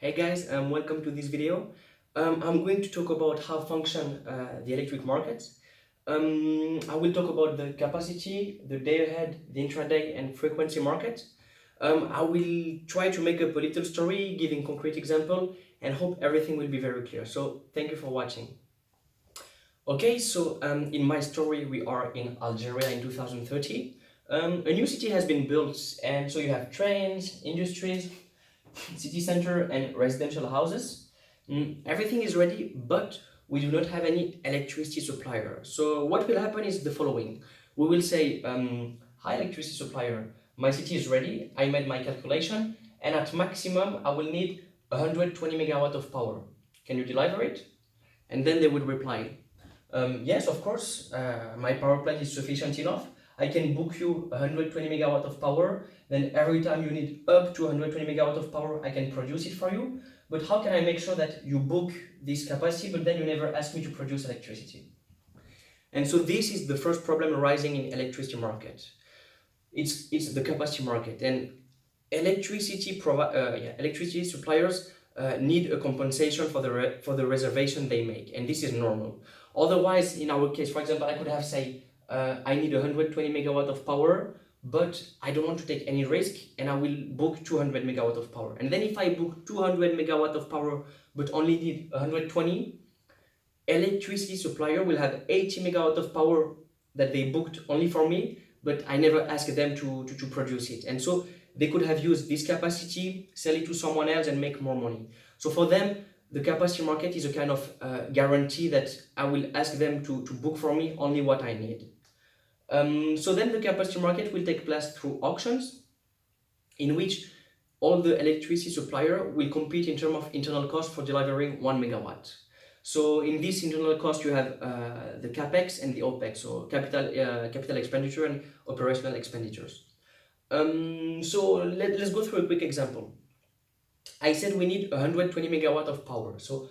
Hey guys, welcome to this video. I'm going to talk about how function the electric markets. I will talk about the capacity, the day ahead, the intraday and frequency market. I will try to make up a little story, giving concrete example, and hope everything will be very clear. So thank you for watching. Okay, so in my story, we are in Algeria in 2030. A new city has been built, and so you have trains, industries, city center and residential houses. Everything is ready, but we do not have any electricity supplier. So what will happen is the following. We will say, hi electricity supplier, my city is ready, I made my calculation, and at maximum I will need 120 megawatt of power. Can you deliver it? And then they would reply, yes, of course, my power plant is sufficient enough. I can book you 120 megawatt of power. Then every time you need up to 120 megawatt of power, I can produce it for you. But how can I make sure that you book this capacity, but then you never ask me to produce electricity? And so this is the first problem arising in electricity market. It's the capacity market, and electricity suppliers need a compensation for the reservation they make, and this is normal. Otherwise, in our case, for example, I could have say I need 120 megawatt of power, but I don't want to take any risk, and I will book 200 megawatt of power. And then if I book 200 megawatt of power, but only need 120, electricity supplier will have 80 megawatt of power that they booked only for me, but I never asked them to produce it. And so they could have used this capacity, sell it to someone else and make more money. So for them, the capacity market is a kind of guarantee that I will ask them to book for me only what I need. So then the capacity market will take place through auctions, in which all the electricity supplier will compete in terms of internal cost for delivering 1 megawatt. So in this internal cost, you have the capex and the opex, so capital expenditure and operational expenditures. So let's go through a quick example. I said we need 120 megawatt of power. So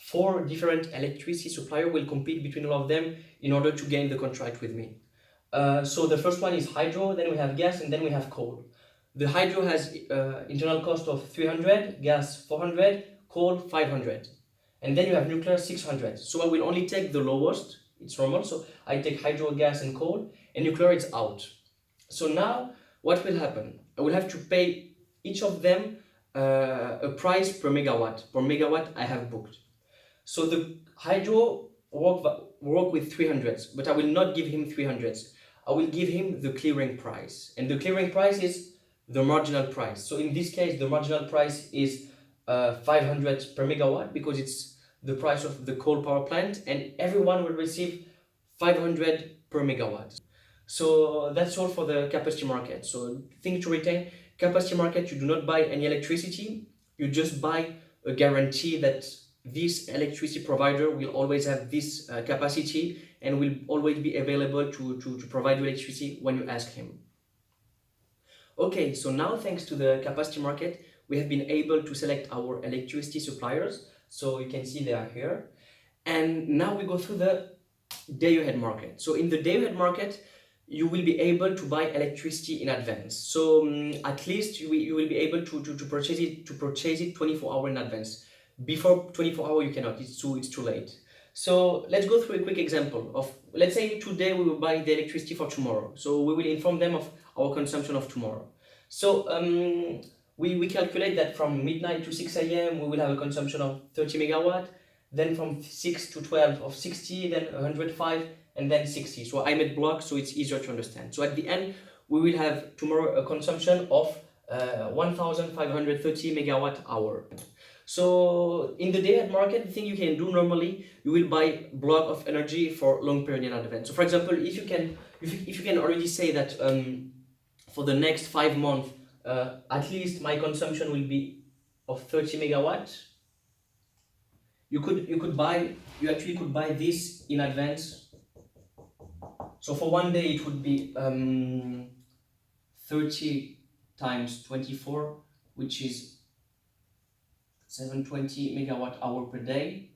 4 different electricity suppliers will compete between all of them in order to gain the contract with me. So the first one is hydro, then we have gas, and then we have coal. The hydro has internal cost of 300, gas 400, coal 500. And then you have nuclear 600. So I will only take the lowest, it's normal. So I take hydro, gas and coal, and nuclear is out. So now what will happen? I will have to pay each of them a price per megawatt I have booked. So the hydro work with 300s, but I will not give him 300s. I will give him the clearing price. And the clearing price is the marginal price. So in this case, the marginal price is 500 per megawatt, because it's the price of the coal power plant, and everyone will receive 500 per megawatt. So that's all for the capacity market. So thing to retain, capacity market, you do not buy any electricity, you just buy a guarantee that this electricity provider will always have this capacity and will always be available to provide you electricity when you ask him. Okay, so now thanks to the capacity market, we have been able to select our electricity suppliers. So you can see they are here. And now we go through the day-ahead market. So in the day-ahead market, you will be able to buy electricity in advance. So at least you will be able to purchase it 24 hours in advance. Before 24 hours you cannot, it's too late. So let's go through a quick example of, let's say today we will buy the electricity for tomorrow. So we will inform them of our consumption of tomorrow. So we calculate that from midnight to 6 a.m. we will have a consumption of 30 megawatt, then from 6 to 12 of 60, then 105, and then 60. So I made blocks so it's easier to understand. So at the end, we will have tomorrow a consumption of 1,530 megawatt hour. So in the day-ahead market, the thing you can do normally, you will buy block of energy for long period in advance. So for example, if you can already say that for the next 5 months, at least my consumption will be of 30 megawatt. You actually could buy this in advance. So for one day it would be 30 times 24, which is 720 megawatt hour per day.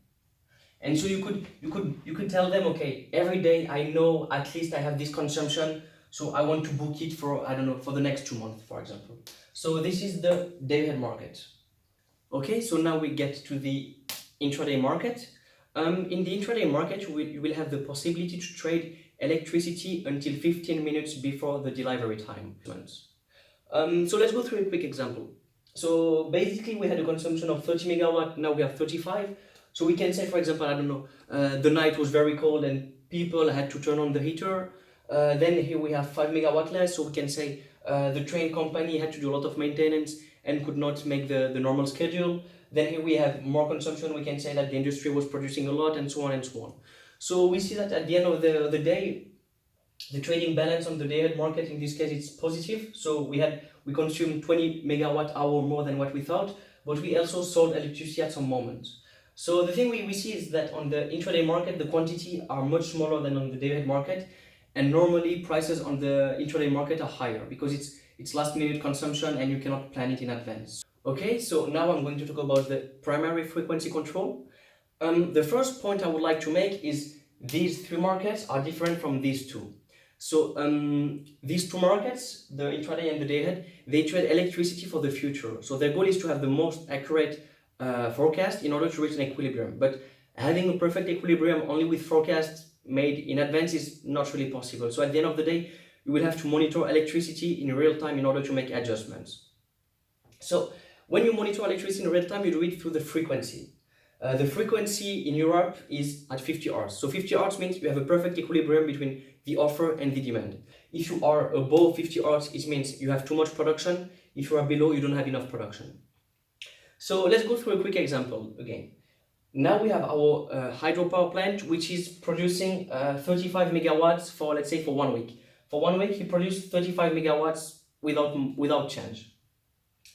And so you could tell them, okay, every day I know at least I have this consumption, so I want to book it for, I don't know, for the next 2 months, for example. So this is the day-ahead market. Okay, so now we get to the intraday market. In the intraday market, you will have the possibility to trade electricity until 15 minutes before the delivery time. So let's go through a quick example. So basically we had a consumption of 30 megawatt, now we have 35. So we can say, for example, I don't know, the night was very cold and people had to turn on the heater. Then here we have 5 megawatt less, so we can say the train company had to do a lot of maintenance and could not make the normal schedule. Then here we have more consumption, we can say that the industry was producing a lot, and so on and so on. So we see that at the end of the day, the trading balance on the day-ahead market, in this case, it's positive. So we consumed 20 megawatt hour more than what we thought, but we also sold electricity at some moments. So the thing we see is that on the intraday market, the quantity are much smaller than on the day-ahead market, and normally prices on the intraday market are higher because it's last minute consumption and you cannot plan it in advance. Okay, so now I'm going to talk about the primary frequency control. The first point I would like to make is these three markets are different from these two. So these two markets, the intraday and the day ahead, they trade electricity for the future. So their goal is to have the most accurate forecast in order to reach an equilibrium. But having a perfect equilibrium only with forecasts made in advance is not really possible. So at the end of the day, you will have to monitor electricity in real time in order to make adjustments. So when you monitor electricity in real time, you do it through the frequency. The frequency in Europe is at 50 Hz. So 50 Hz means you have a perfect equilibrium between the offer and the demand. If you are above 50 Hz, it means you have too much production. If you are below, you don't have enough production. So let's go through a quick example again. Now we have our hydropower plant, which is producing 35 megawatts for, let's say, for 1 week. For 1 week, he produced 35 megawatts without change.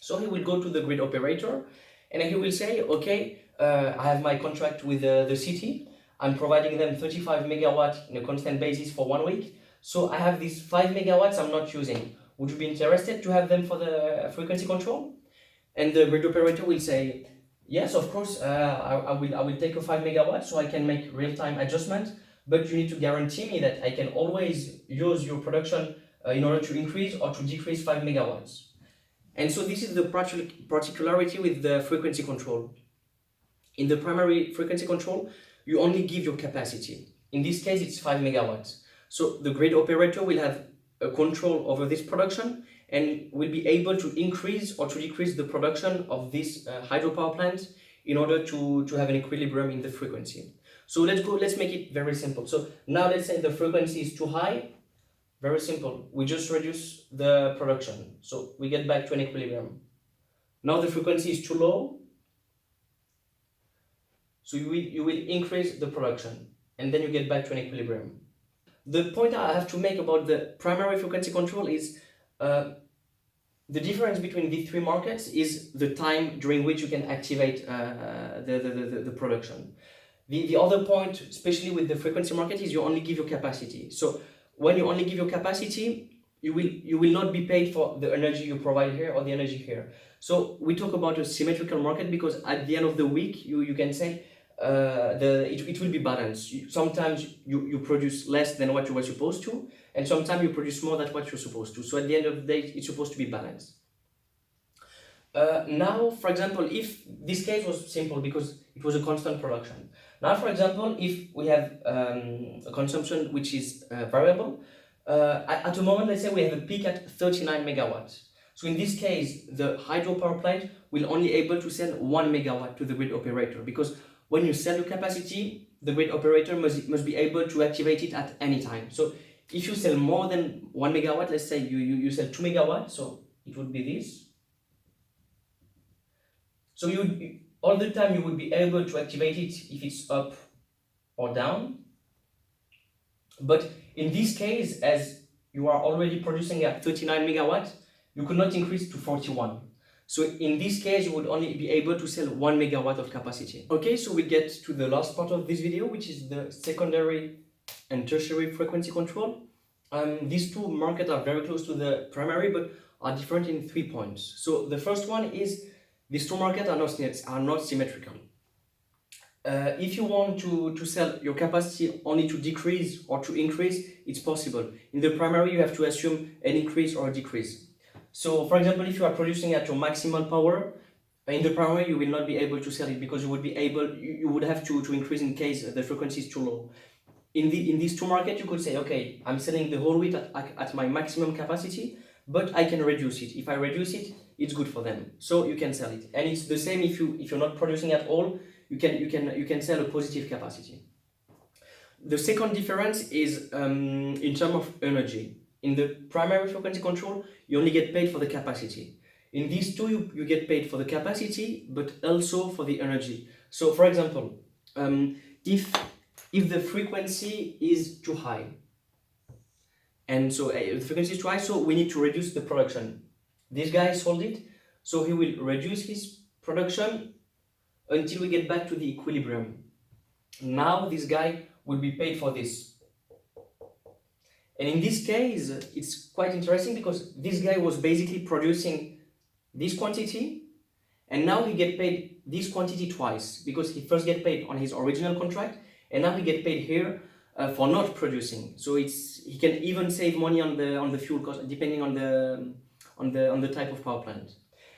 So he will go to the grid operator and he will say, okay, I have my contract with the city. I'm providing them 35 megawatt in a constant basis for 1 week. So I have these 5 megawatts I'm not using. Would you be interested to have them for the frequency control? And the grid operator will say, yes, of course, I will take a 5 megawatts so I can make real-time adjustment, but you need to guarantee me that I can always use your production in order to increase or to decrease 5 megawatts. And so this is the particularity with the frequency control. In the primary frequency control, you only give your capacity. In this case, it's 5 megawatts. So the grid operator will have a control over this production and will be able to increase or to decrease the production of this hydropower plant in order to have an equilibrium in the frequency. So let's make it very simple. So now let's say the frequency is too high. Very simple. We just reduce the production. So we get back to an equilibrium. Now the frequency is too low. So you will increase the production and then you get back to an equilibrium. The point I have to make about the primary frequency control is the difference between these three markets is the time during which you can activate the production. The other point, especially with the frequency market, is you only give your capacity. So when you only give your capacity, you will not be paid for the energy you provide here or the energy here. So we talk about a symmetrical market because at the end of the week, you can say it will be balanced. Sometimes you produce less than what you were supposed to, and sometimes you produce more than what you're supposed to. So at the end of the day, it's supposed to be balanced. Now, for example, if this case was simple because it was a constant production. Now, for example, if we have a consumption which is variable, at the moment, let's say we have a peak at 39 megawatts. So in this case, the hydropower plant will only able to sell 1 megawatt to the grid operator because when you sell your capacity, the grid operator must be able to activate it at any time. So if you sell more than 1 megawatt, let's say you sell 2 megawatts, so it would be this. So all the time you would be able to activate it if it's up or down. But in this case, as you are already producing at 39 megawatts, you could not increase to 41. So in this case, you would only be able to sell 1 megawatt of capacity. Okay, so we get to the last part of this video, which is the secondary and tertiary frequency control. These two markets are very close to the primary, but are different in 3 points. So the first one is these two markets are not symmetrical. If you want to sell your capacity only to decrease or to increase, it's possible. In the primary, you have to assume an increase or a decrease. So, for example, if you are producing at your maximal power, In the primary, you will not be able to sell it because you would have to increase in case the frequency is too low. In these two markets, you could say, okay, I'm selling the whole wheat at my maximum capacity, but I can reduce it. If I reduce it, it's good for them, so you can sell it. And it's the same if you're not producing at all, you can sell a positive capacity. The second difference is in terms of energy. In the primary frequency control, you only get paid for the capacity. In these two, you get paid for the capacity, but also for the energy. So, for example, if the frequency is too high, and so the frequency is too high, so we need to reduce the production. This guy sold it, so he will reduce his production until we get back to the equilibrium. Now this guy will be paid for this. And in this case, it's quite interesting because this guy was basically producing this quantity, and now he get paid this quantity twice because he first get paid on his original contract, and now he get paid here for not producing. So he can even save money on the fuel cost depending on the type of power plant.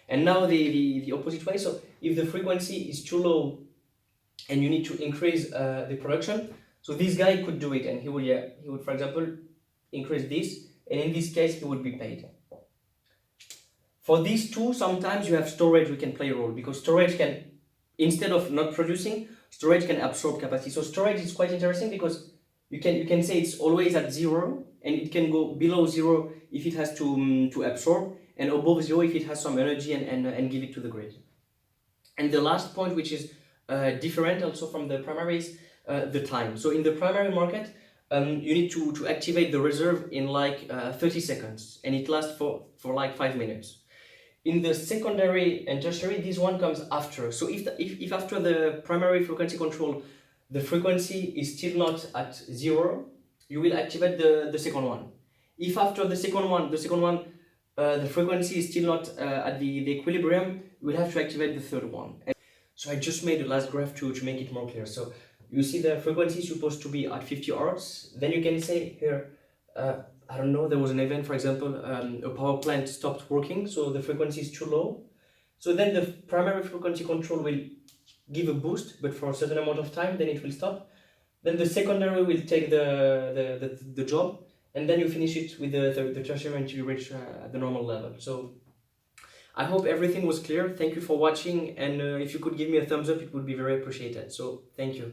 And now the opposite way. So if the frequency is too low and you need to increase the production, so this guy could do it, and he would for example increase this, and in this case he would be paid. For these two, sometimes you have storage we can play a role, because storage can, instead of not producing, storage can absorb capacity. So storage is quite interesting because you can say it's always at zero, and it can go below zero if it has to absorb, and above zero if it has some energy and give it to the grid. And the last point, which is different also from the primary, is the time. So in the primary market, you need to activate the reserve in like 30 seconds, and it lasts for like 5 minutes. In the secondary and tertiary, this one comes after. So if after the primary frequency control, the frequency is still not at zero, you will activate the second one. If after the second one, the frequency is still not at the equilibrium, you will have to activate the third one. So I just made the last graph to make it more clear. So you see the frequency is supposed to be at 50 Hz. Then you can say here, I don't know, there was an event, for example, a power plant stopped working, so the frequency is too low. So then the primary frequency control will give a boost, but for a certain amount of time, then it will stop. Then the secondary will take the job, and then you finish it with the tertiary until you reach the normal level. So I hope everything was clear. Thank you for watching, and if you could give me a thumbs up, it would be very appreciated. So thank you.